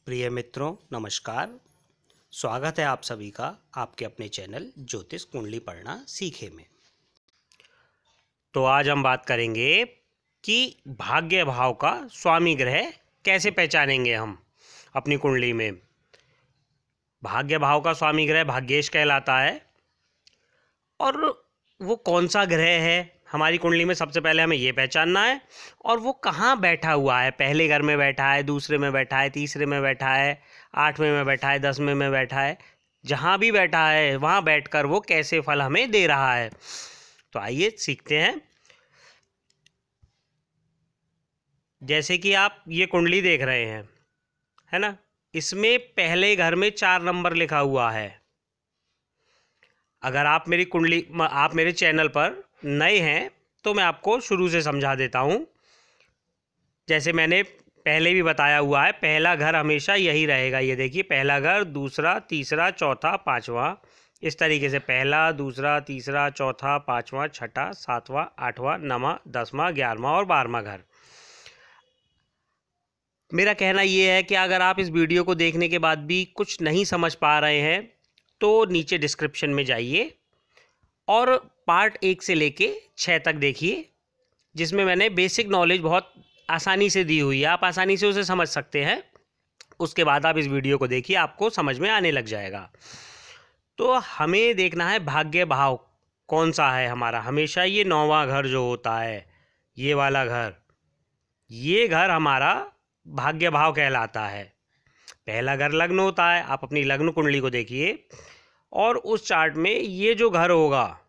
प्रिय मित्रों, नमस्कार। स्वागत है आप सभी का आपके अपने चैनल ज्योतिष कुंडली पढ़ना सीखे में। तो आज हम बात करेंगे कि भाग्य भाव का स्वामी ग्रह कैसे पहचानेंगे हम अपनी कुंडली में। भाग्य भाव का स्वामी ग्रह भाग्येश कहलाता है और वो कौन सा ग्रह है हमारी कुंडली में, सबसे पहले हमें ये पहचानना है। और वो कहाँ बैठा हुआ है, पहले घर में बैठा है, दूसरे में बैठा है, तीसरे में बैठा है, 8वें में बैठा है, 10वें में बैठा है, जहाँ भी बैठा है वहाँ बैठकर वो कैसे फल हमें दे रहा है। तो आइए सीखते हैं। जैसे कि आप ये कुंडली देख रहे हैं, है ना, इसमें पहले घर में 4 नंबर लिखा हुआ है। अगर आप मेरे चैनल पर नए हैं तो मैं आपको शुरू से समझा देता हूँ। जैसे मैंने पहले भी बताया हुआ है, पहला घर हमेशा यही रहेगा। ये देखिए, पहला घर, दूसरा, तीसरा, चौथा, पांचवा, इस तरीके से पहला, दूसरा, तीसरा, चौथा, पांचवा, छठा, सातवां, आठवां, 9वां, 10वां, 11वां और 12वां घर। मेरा कहना ये है कि अगर आप इस वीडियो को देखने के बाद भी कुछ नहीं समझ पा रहे हैं तो नीचे डिस्क्रिप्शन में जाइए और पार्ट 1 से लेके 6 तक देखिए, जिसमें मैंने बेसिक नॉलेज बहुत आसानी से दी हुई है। आप आसानी से उसे समझ सकते हैं। उसके बाद आप इस वीडियो को देखिए, आपको समझ में आने लग जाएगा। तो हमें देखना है भाग्य भाव कौन सा है हमारा। हमेशा ये 9वां घर जो होता है, ये वाला घर, ये घर हमारा भाग्य भाव कहलाता है। पहला घर लग्न होता है। आप अपनी लग्न कुंडली को देखिए और उस चार्ट में ये जो घर होगा,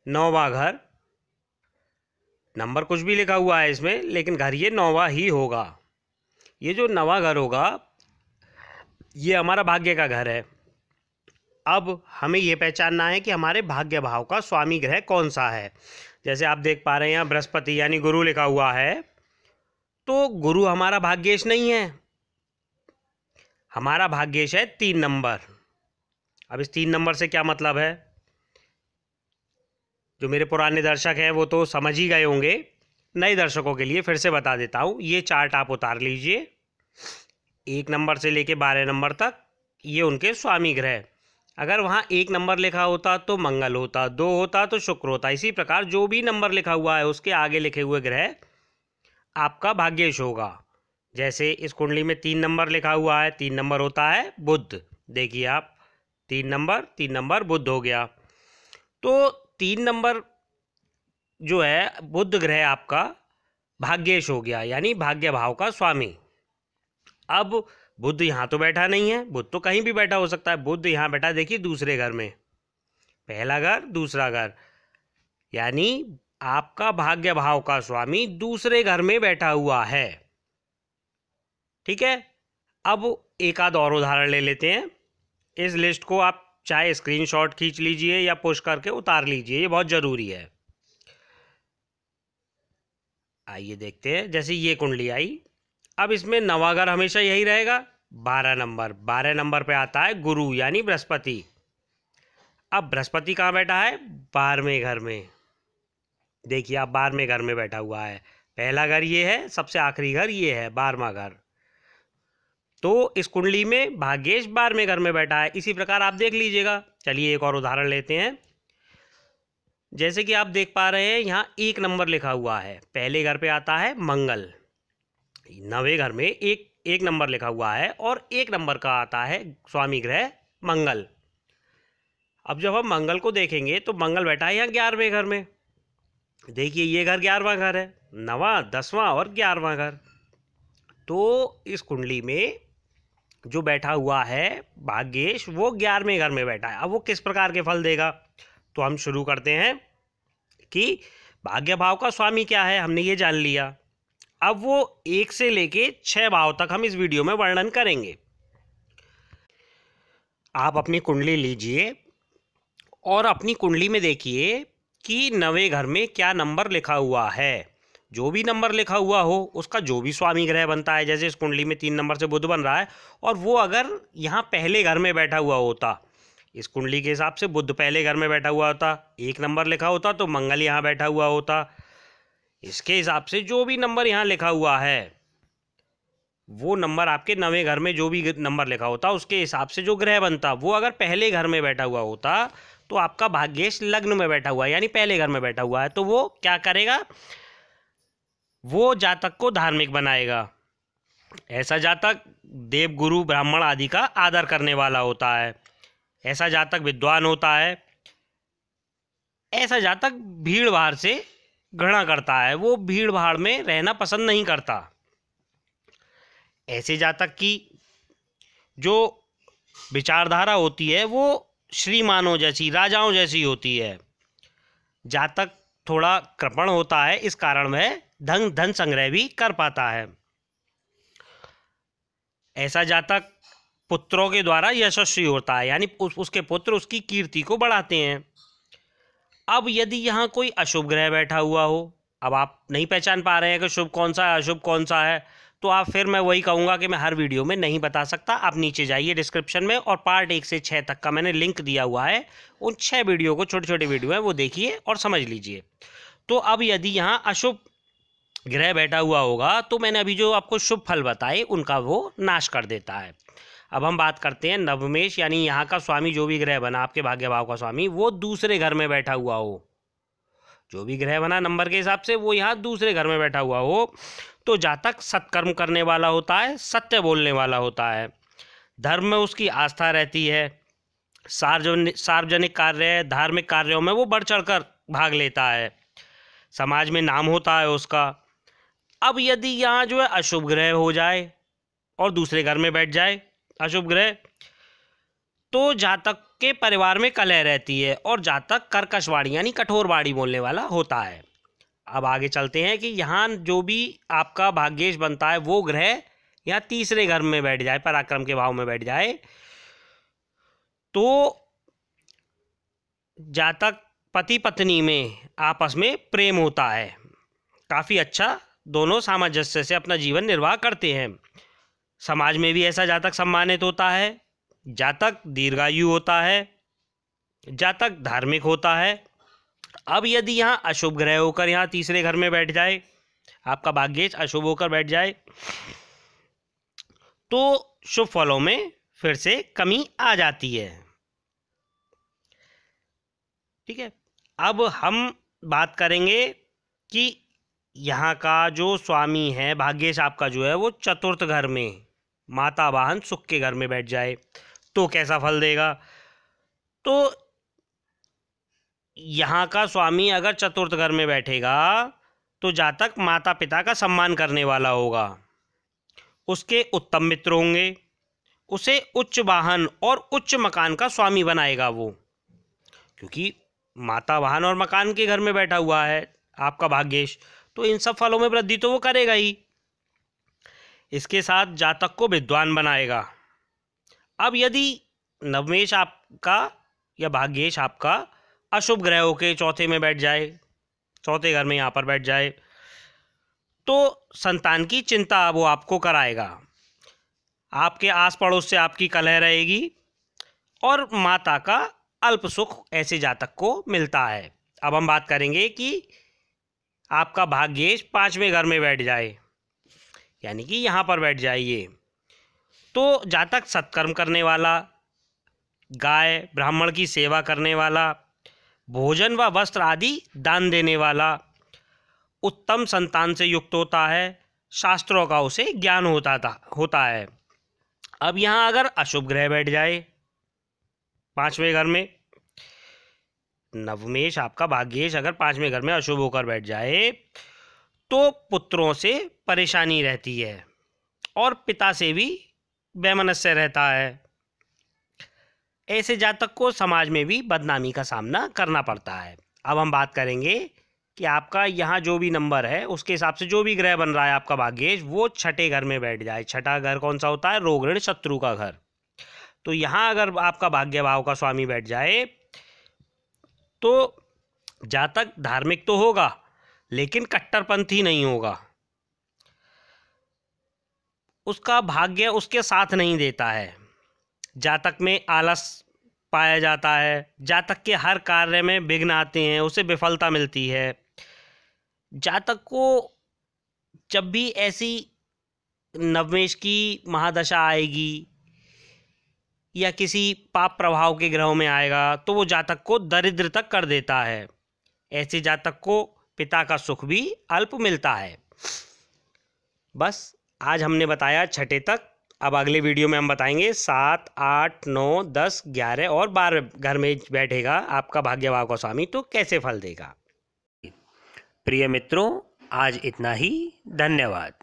9वां घर, नंबर कुछ भी लिखा हुआ है इसमें, लेकिन घर ये 9वां ही होगा। ये जो 9वां घर होगा ये हमारा भाग्य का घर है। अब हमें ये पहचानना है कि हमारे भाग्य भाव का स्वामी ग्रह कौन सा है। जैसे आप देख पा रहे हैं यहाँ बृहस्पति यानी गुरु लिखा हुआ है, तो गुरु हमारा भाग्येश नहीं है। हमारा भाग्येश है 3 नंबर। अब इस 3 नंबर से क्या मतलब है, जो मेरे पुराने दर्शक हैं वो तो समझ ही गए होंगे। नए दर्शकों के लिए फिर से बता देता हूँ। ये चार्ट आप उतार लीजिए, 1 नंबर से लेके 12 नंबर तक ये उनके स्वामी ग्रह। अगर वहाँ 1 नंबर लिखा होता तो मंगल होता, 2 होता तो शुक्र होता। इसी प्रकार जो भी नंबर लिखा हुआ है उसके आगे लिखे हुए ग्रह आपका भाग्येश होगा। जैसे इस कुंडली में 3 नंबर लिखा हुआ है, 3 नंबर होता है बुध। देखिए आप, 3 नंबर बुध हो गया। तो 3 नंबर जो है बुध ग्रह आपका भाग्येश हो गया, यानी भाग्य भाव का स्वामी। अब बुध यहाँ तो बैठा नहीं है, बुध तो कहीं भी बैठा हो सकता है। बुध यहाँ बैठा, देखिए दूसरे घर में, पहला घर, दूसरा घर, यानी आपका भाग्य भाव का स्वामी दूसरे घर में बैठा हुआ है। ठीक है। अब एक आध और उदाहरण ले लेते हैं। इस लिस्ट को आप चाहे स्क्रीनशॉट खींच लीजिए या पुश करके उतार लीजिए, ये बहुत ज़रूरी है। आइए देखते हैं। जैसे ये कुंडली आई, अब इसमें 9वां घर हमेशा यही रहेगा, 12 नंबर पे आता है गुरु यानी बृहस्पति। अब बृहस्पति कहाँ बैठा है, 12वें घर में। देखिए आप, 12वें घर में बैठा हुआ है। पहला घर ये है, सबसे आखिरी घर ये है, 12वां घर। तो इस कुंडली में भाग्येश 12वें घर में बैठा है। इसी प्रकार आप देख लीजिएगा। चलिए एक और उदाहरण लेते हैं। जैसे कि आप देख पा रहे हैं यहाँ 1 नंबर लिखा हुआ है, पहले घर पे आता है मंगल। 9वें घर में एक नंबर लिखा हुआ है और 1 नंबर का आता है स्वामी ग्रह मंगल। अब जब हम मंगल को देखेंगे तो मंगल बैठा है यहाँ 11वें घर में। देखिए ये घर 11वां घर है, 9वां, 10वां और 11वां घर। तो इस कुंडली में जो बैठा हुआ है भाग्येश, वो 11वें घर में बैठा है। अब वो किस प्रकार के फल देगा, तो हम शुरू करते हैं कि भाग्य भाव का स्वामी क्या है, हमने ये जान लिया। अब वो 1 से लेके 6 भाव तक हम इस वीडियो में वर्णन करेंगे। आप अपनी कुंडली लीजिए और अपनी कुंडली में देखिए कि 9वें घर में क्या नंबर लिखा हुआ है। जो भी नंबर लिखा हुआ हो उसका जो भी स्वामी ग्रह बनता है। जैसे इस कुंडली में 3 नंबर से बुध बन रहा है, और वो अगर यहाँ पहले घर में बैठा हुआ होता, इस कुंडली के हिसाब से बुध पहले घर में बैठा हुआ होता, 1 नंबर लिखा होता तो मंगल यहाँ बैठा हुआ होता। इसके हिसाब से जो भी नंबर यहाँ लिखा हुआ है वो नंबर आपके 9वें घर में जो भी नंबर लिखा होता उसके हिसाब से जो ग्रह बनता, वो अगर पहले घर में बैठा हुआ होता तो आपका भाग्येश लग्न में बैठा हुआ है यानी पहले घर में बैठा हुआ है, तो वो क्या करेगा, वो जातक को धार्मिक बनाएगा। ऐसा जातक देव गुरु ब्राह्मण आदि का आदर करने वाला होता है। ऐसा जातक विद्वान होता है। ऐसा जातक भीड़ भाड़ से घृणा करता है, वो भीड़ भाड़ में रहना पसंद नहीं करता। ऐसे जातक की जो विचारधारा होती है वो श्रीमानों जैसी, राजाओं जैसी होती है। जातक थोड़ा कृपण होता है, इस कारण वह धन संग्रह भी कर पाता है। ऐसा जातक पुत्रों के द्वारा यशस्वी होता है, यानी उसके पुत्र उसकी कीर्ति को बढ़ाते हैं। अब यदि यहाँ कोई अशुभ ग्रह बैठा हुआ हो, अब आप नहीं पहचान पा रहे हैं कि शुभ कौन सा है अशुभ कौन सा है, तो आप फिर मैं वही कहूँगा कि मैं हर वीडियो में नहीं बता सकता। आप नीचे जाइए डिस्क्रिप्शन में और पार्ट 1 से 6 तक का मैंने लिंक दिया हुआ है, उन 6 वीडियो को, छोटे छोटे वीडियो हैं, वो देखिए और समझ लीजिए। तो अब यदि यहाँ अशुभ ग्रह बैठा हुआ होगा तो मैंने अभी जो आपको शुभ फल बताए उनका वो नाश कर देता है। अब हम बात करते हैं नवमेश, यानी यहाँ का स्वामी जो भी ग्रह बना आपके भाग्य भाव का स्वामी, वो दूसरे घर में बैठा हुआ हो। जो भी ग्रह बना नंबर के हिसाब से वो यहाँ दूसरे घर में बैठा हुआ हो, तो जातक सत्कर्म करने वाला होता है, सत्य बोलने वाला होता है, धर्म में उसकी आस्था रहती है, सार्वजनिक कार्य, धार्मिक कार्यों में वो बढ़ चढ़कर भाग लेता है, समाज में नाम होता है उसका। अब यदि यहाँ जो है अशुभ ग्रह हो जाए और दूसरे घर में बैठ जाए अशुभ ग्रह, तो जातक के परिवार में कलह रहती है और जातक कर्कशवाणी यानी कठोर वाणी बोलने वाला होता है। अब आगे चलते हैं कि यहाँ जो भी आपका भाग्येश बनता है वो ग्रह यहाँ तीसरे घर में बैठ जाए, पराक्रम के भाव में बैठ जाए, तो जातक पति पत्नी में आपस में प्रेम होता है, काफ़ी अच्छा, दोनों सामंजस्य से अपना जीवन निर्वाह करते हैं। समाज में भी ऐसा जातक सम्मानित होता है, जातक दीर्घायु होता है, जातक धार्मिक होता है। अब यदि यहाँ अशुभ ग्रह होकर यहाँ तीसरे घर में बैठ जाए, आपका भाग्येश अशुभ होकर बैठ जाए, तो शुभ फलों में फिर से कमी आ जाती है। ठीक है, अब हम बात करेंगे कि यहाँ का जो स्वामी है भाग्येश आपका जो है वो चतुर्थ घर में माता वाहन सुख के घर में बैठ जाए तो कैसा फल देगा। तो यहाँ का स्वामी अगर चतुर्थ घर में बैठेगा तो जातक माता पिता का सम्मान करने वाला होगा, उसके उत्तम मित्र होंगे, उसे उच्च वाहन और उच्च मकान का स्वामी बनाएगा वो, क्योंकि माता वाहन और मकान के घर में बैठा हुआ है आपका भाग्येश, तो इन सब फलों में वृद्धि तो वो करेगा ही। इसके साथ जातक को विद्वान बनाएगा। अब यदि नवमेश आपका या भाग्येश आपका अशुभ ग्रह होके चौथे में बैठ जाए, चौथे घर में यहाँ पर बैठ जाए, तो संतान की चिंता वो आपको कराएगा, आपके आस पड़ोस से आपकी कलह रहेगी और माता का अल्प सुख ऐसे जातक को मिलता है। अब हम बात करेंगे कि आपका भाग्येश पांचवें घर में बैठ जाए, यानी कि यहाँ पर बैठ जाइए, तो जातक सत्कर्म करने वाला, गाय ब्राह्मण की सेवा करने वाला, भोजन व वस्त्र आदि दान देने वाला, उत्तम संतान से युक्त होता है, शास्त्रों का उसे ज्ञान होता है। अब यहाँ अगर अशुभ ग्रह बैठ जाए पांचवें घर में, नवमेश आपका भाग्येश अगर पांचवें घर में अशुभ होकर बैठ जाए तो पुत्रों से परेशानी रहती है और पिता से भी वैमनस्य रहता है। ऐसे जातक को समाज में भी बदनामी का सामना करना पड़ता है। अब हम बात करेंगे कि आपका यहाँ जो भी नंबर है उसके हिसाब से जो भी ग्रह बन रहा है आपका भाग्येश, वो छठे घर में बैठ जाए। छठा घर कौन सा होता है? रोग ऋण शत्रु का घर। तो यहाँ अगर आपका भाग्य भाव का स्वामी बैठ जाए तो जातक धार्मिक तो होगा लेकिन कट्टरपंथी नहीं होगा, उसका भाग्य उसके साथ नहीं देता है। जातक में आलस पाया जाता है, जातक के हर कार्य में विघ्न आते हैं, उसे विफलता मिलती है। जातक को जब भी ऐसी नवमेश की महादशा आएगी या किसी पाप प्रभाव के ग्रहों में आएगा तो वो जातक को दरिद्र तक कर देता है। ऐसे जातक को पिता का सुख भी अल्प मिलता है। बस आज हमने बताया छठे तक। अब अगले वीडियो में हम बताएंगे 7, 8, 9, 10, 11 और 12 घर में बैठेगा आपका भाग्यभाव का स्वामी तो कैसे फल देगा। प्रिय मित्रों, आज इतना ही। धन्यवाद।